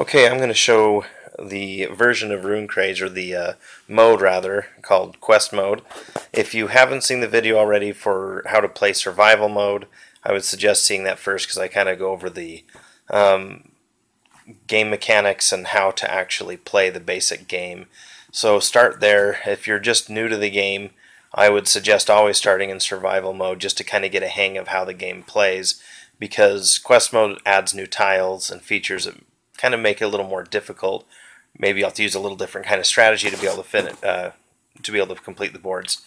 Okay, I'm going to show the version of Rune Craze, or the mode rather, called Quest Mode. If you haven't seen the video already for how to play Survival Mode, I would suggest seeing that first because I kind of go over the game mechanics and how to actually play the basic game. So start there. If you're just new to the game, I would suggest always starting in Survival Mode just to kind of get a hang of how the game plays, because Quest Mode adds new tiles and features that kind of make it a little more difficult. Maybe you'll have to use a little different kind of strategy to be able to complete the boards.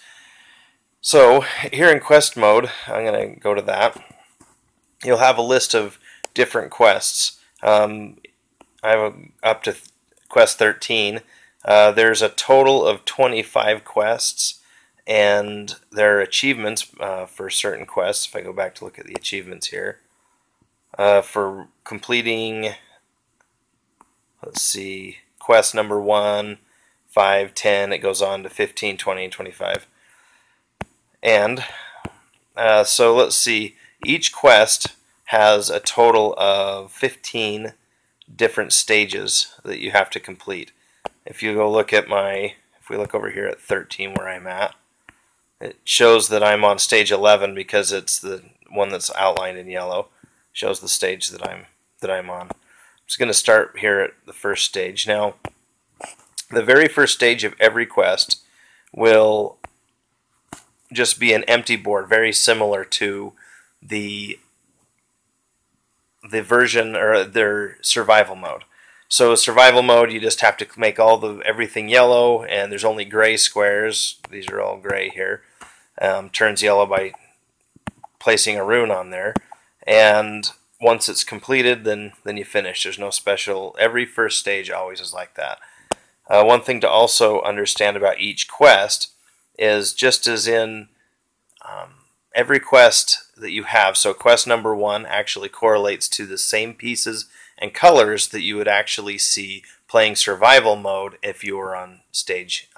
So here in Quest Mode, I'm going to go to that. You'll have a list of different quests. I have up to Quest 13. There's a total of 25 quests, and there are achievements for certain quests. If I go back to look at the achievements here, for completing, let's see, quest number 1, 5, 10, it goes on to 15, 20, and 25. And so let's see, each quest has a total of 15 different stages that you have to complete. If you go look at if we look over here at 13 where I'm at, it shows that I'm on stage 11 because it's the one that's outlined in yellow. Shows the stage that I'm on. I'm just going to start here at the first stage. Now, the very first stage of every quest will just be an empty board, very similar to the version or their survival mode. So survival mode, you just have to make everything yellow, and there's only gray squares. These are all gray here. Turns yellow by placing a rune on there, and once it's completed, then you finish. There's no special. Every first stage always is like that. One thing to also understand about each quest is, just as in every quest that you have, so quest number 1 actually correlates to the same pieces and colors that you would actually see playing survival mode if you were on stage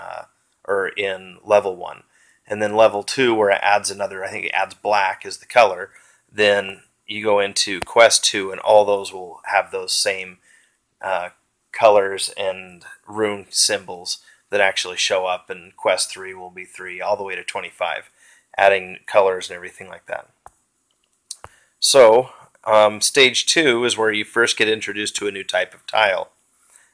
or in level 1. And then level 2, where it adds another, I think it adds black as the color, then you go into quest 2 and all those will have those same colors and rune symbols that actually show up, and quest 3 will be 3 all the way to 25, adding colors and everything like that. So stage 2 is where you first get introduced to a new type of tile.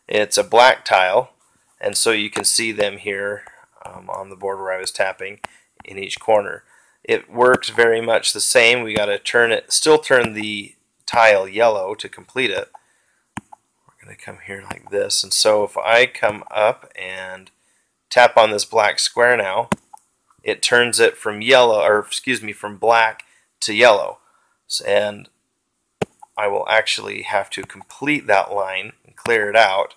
It's a black tile, and so you can see them here on the board where I was tapping in each corner. It works very much the same. We got to still turn the tile yellow to complete it. We're going to come here like this, and so if I come up and tap on this black square now, it turns it from from black to yellow. And I will actually have to complete that line and clear it out.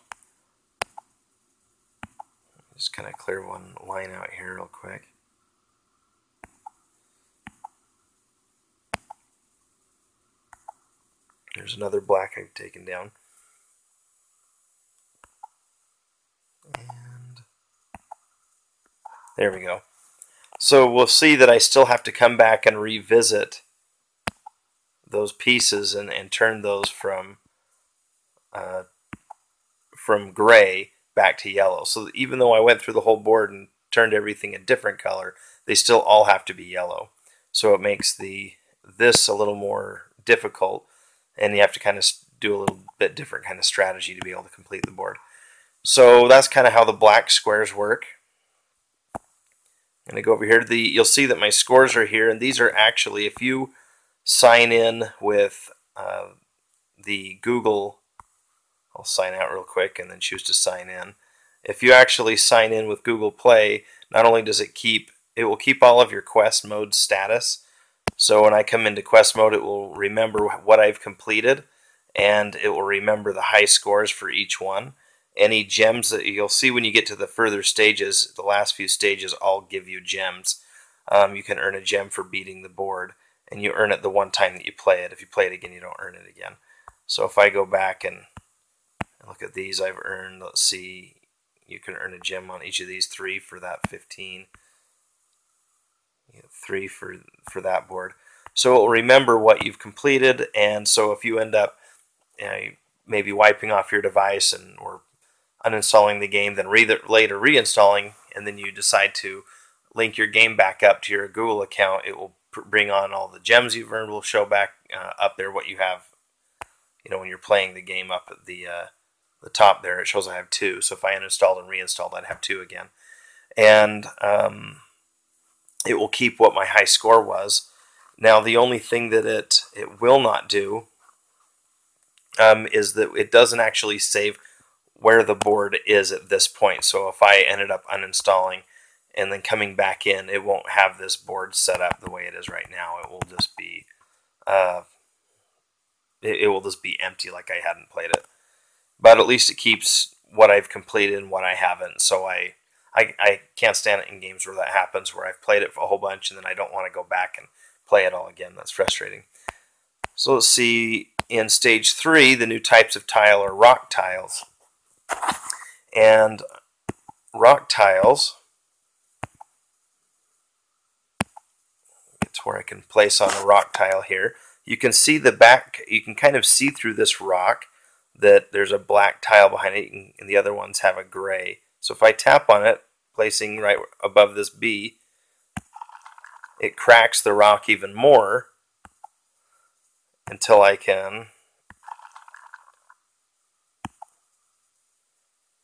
Just kind of clear one line out here real quick. There's another black I've taken down. And there we go. So we'll see that I still have to come back and revisit those pieces and turn those from gray back to yellow. So even though I went through the whole board and turned everything a different color, they still all have to be yellow. So it makes this a little more difficult, and you have to kind of do a little bit different kind of strategy to be able to complete the board. So that's kind of how the black squares work. I'm going to go over here. You'll see that my scores are here, and these are actually, if you sign in with the Google, I'll sign out real quick and then choose to sign in. If you actually sign in with Google Play, not only does it will keep all of your quest mode status. So when I come into quest mode, it will remember what I've completed, and it will remember the high scores for each one. Any gems that you'll see when you get to the further stages, the last few stages all give you gems. You can earn a gem for beating the board, and you earn it the one time that you play it. If you play it again, you don't earn it again. So if I go back and look at these, I've earned, let's see, you can earn a gem on each of these, 3 for that 15. 3 for that board. So it will remember what you've completed, and so if you end up maybe wiping off your device and or uninstalling the game, then later reinstalling, and then you decide to link your game back up to your Google account, it will bring on all the gems you've earned. Will show back up there what you have. When you're playing the game up at the top there, it shows I have 2. So if I uninstalled and reinstalled, I'd have 2 again. And it will keep what my high score was. Now, the only thing that it will not do is that it doesn't actually save where the board is at this point. So if I ended up uninstalling and then coming back in, it won't have this board set up the way it is right now. It will just be it will just be empty, like I hadn't played it. But at least it keeps what I've completed and what I haven't. So I can't stand it in games where that happens, where I've played it for a whole bunch and then I don't want to go back and play it all again. That's frustrating. So let's see, in stage 3, the new types of tile are rock tiles. And rock tiles, get to where I can place on a rock tile here. You can see the back, you can kind of see through this rock that there's a black tile behind it, and the other ones have a gray. So if I tap on it, placing right above this B, it cracks the rock even more until I can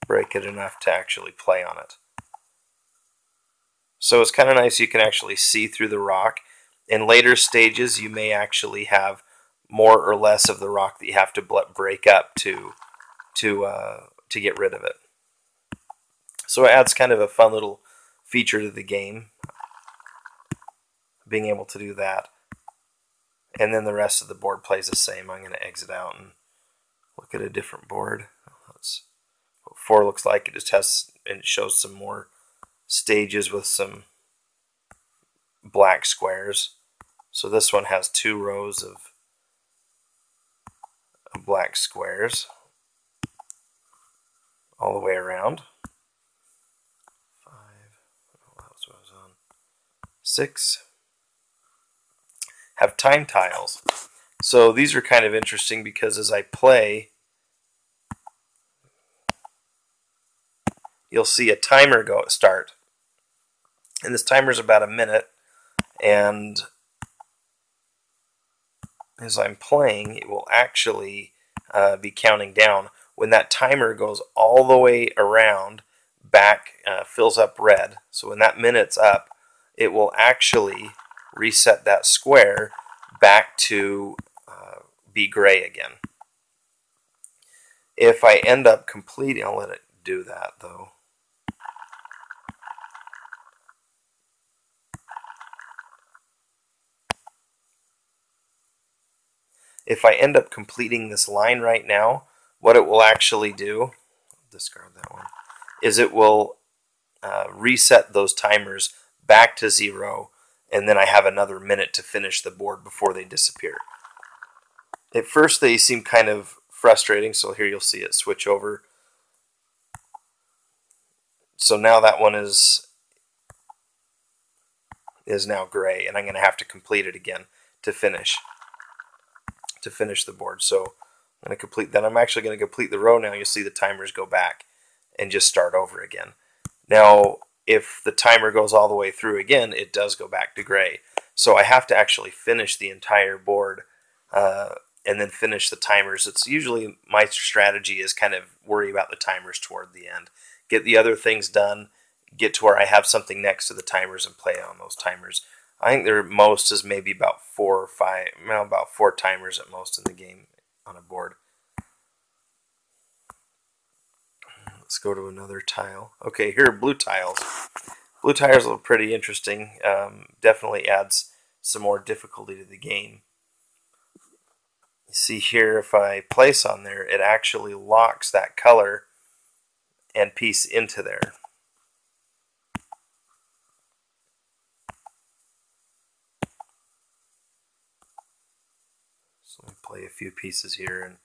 break it enough to actually play on it. So it's kind of nice, you can actually see through the rock. In later stages, you may actually have more or less of the rock that you have to break up to get rid of it. So it adds kind of a fun little feature to the game, being able to do that. And then the rest of the board plays the same. I'm going to exit out and look at a different board. That's what 4 looks like. It just has, and it shows some more stages with some black squares. So this one has 2 rows of black squares all the way around. 5, that was what I was on. 6 have time tiles. So these are kind of interesting because as I play, you'll see a timer start. And this timer is about a minute, and as I'm playing, it will actually be counting down. When that timer goes all the way around, back fills up red. So when that minute's up, it will actually reset that square back to be gray again. If I end up completing, I'll let it do that though. If I end up completing this line right now, what it will actually do, discard that one, is it will reset those timers back to 0, and then I have another minute to finish the board before they disappear. At first they seem kind of frustrating, so here you'll see it switch over. So now that one is now gray, and I'm going to have to complete it again to finish the board. So I'm going to complete that. I'm actually going to complete the row now. You'll see the timers go back and just start over again. Now, if the timer goes all the way through again, it does go back to gray. So I have to actually finish the entire board and then finish the timers. It's usually my strategy is kind of worry about the timers toward the end. Get the other things done, get to where I have something next to the timers and play on those timers. I think their most is maybe about 4 or 5, well, about 4 timers at most in the game on a board. Let's go to another tile. Okay, here are blue tiles. Blue tiles are pretty interesting. Definitely adds some more difficulty to the game. You see here, if I place on there, it actually locks that color and piece into there. So let me play a few pieces here and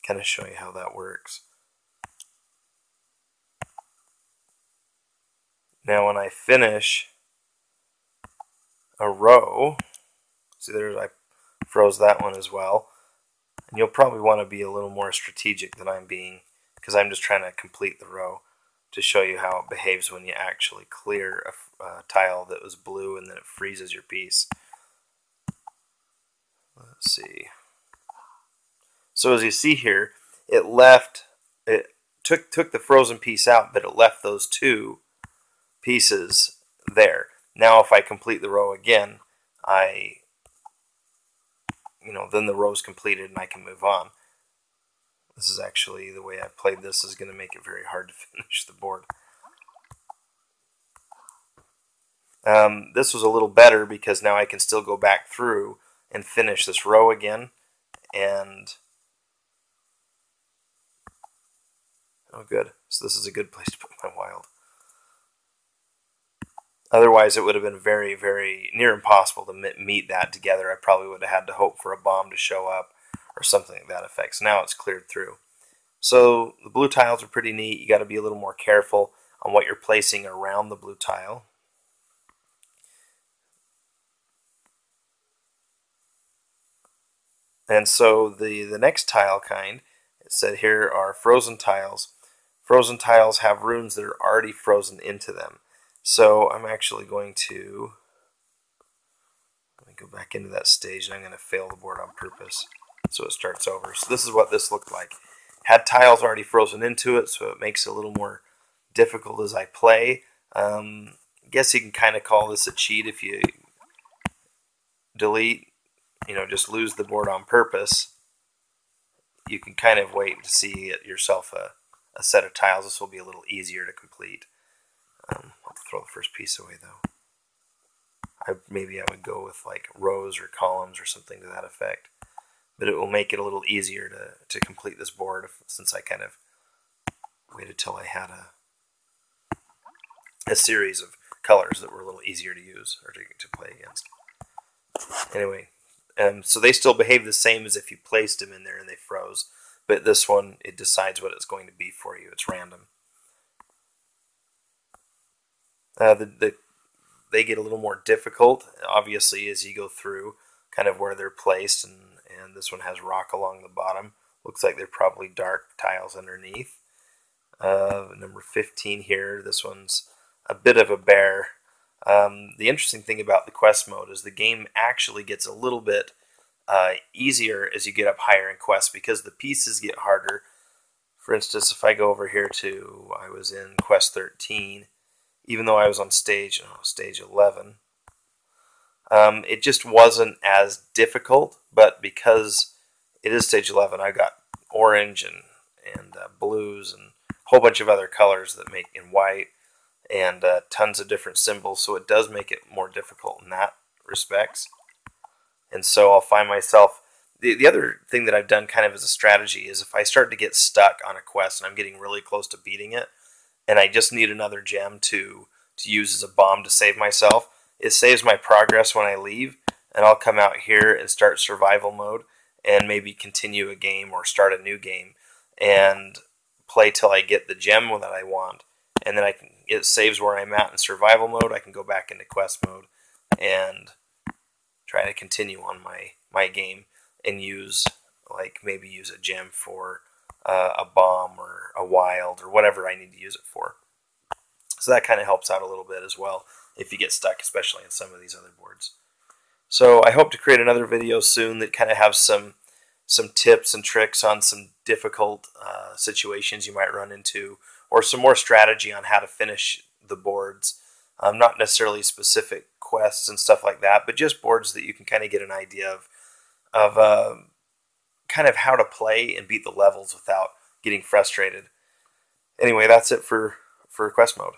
kind of show you how that works. Now when I finish a row, see there I froze that one as well. And you'll probably want to be a little more strategic than I'm being, because I'm just trying to complete the row to show you how it behaves when you actually clear a tile that was blue and then it freezes your piece. Let's see. So as you see here, it took the frozen piece out, but it left those two pieces there. Now if I complete the row again, then the row is completed and I can move on. This is actually, the way I've played this is going to make it very hard to finish the board. This was a little better because now I can still go back through and finish this row again. And oh, good. So this is a good place to put my wild. Otherwise, it would have been very, very near impossible to meet that together. I probably would have had to hope for a bomb to show up or something like that effect. So now it's cleared through. So the blue tiles are pretty neat. You got to be a little more careful on what you're placing around the blue tile. And so the next tile kind, it said here, are frozen tiles. Frozen tiles have runes that are already frozen into them. So I'm actually going to, let me go back into that stage, and I'm going to fail the board on purpose so it starts over. So this is what this looked like. Had tiles already frozen into it, so it makes it a little more difficult as I play. I guess you can kind of call this a cheat if you delete, just lose the board on purpose. You can kind of wait to see it yourself a set of tiles. This will be a little easier to complete. I'll throw the first piece away though. Maybe I would go with like rows or columns or something to that effect. But it will make it a little easier to complete this board since I kind of waited till I had a series of colors that were a little easier to use or to play against. Anyway, so they still behave the same as if you placed them in there and they froze. But this one, it decides what it's going to be for you. It's random. They get a little more difficult, obviously, as you go through kind of where they're placed, and this one has rock along the bottom. Looks like they're probably dark tiles underneath. Number 15 here, this one's a bit of a bear. The interesting thing about the quest mode is the game actually gets a little bit easier as you get up higher in quests because the pieces get harder. For instance, if I go over here to, I was in quest 13, even though I was on stage 11, it just wasn't as difficult, but because it is stage 11, I got orange and blues and a whole bunch of other colors that make in white and tons of different symbols, so it does make it more difficult in that respects. And so I'll find myself, the other thing that I've done kind of as a strategy is if I start to get stuck on a quest and I'm getting really close to beating it, and I just need another gem to use as a bomb to save myself, it saves my progress when I leave, and I'll come out here and start survival mode and maybe continue a game or start a new game and play till I get the gem that I want. And then it saves where I'm at in survival mode. I can go back into quest mode and try to continue on my game and maybe use a gem for a bomb or a wild or whatever I need to use it for. So that kind of helps out a little bit as well if you get stuck, especially in some of these other boards. So I hope to create another video soon that kind of has some tips and tricks on some difficult situations you might run into, or some more strategy on how to finish the boards. Not necessarily specific quests and stuff like that, but just boards that you can kind of get an idea of kind of how to play and beat the levels without getting frustrated. Anyway, that's it for quest mode.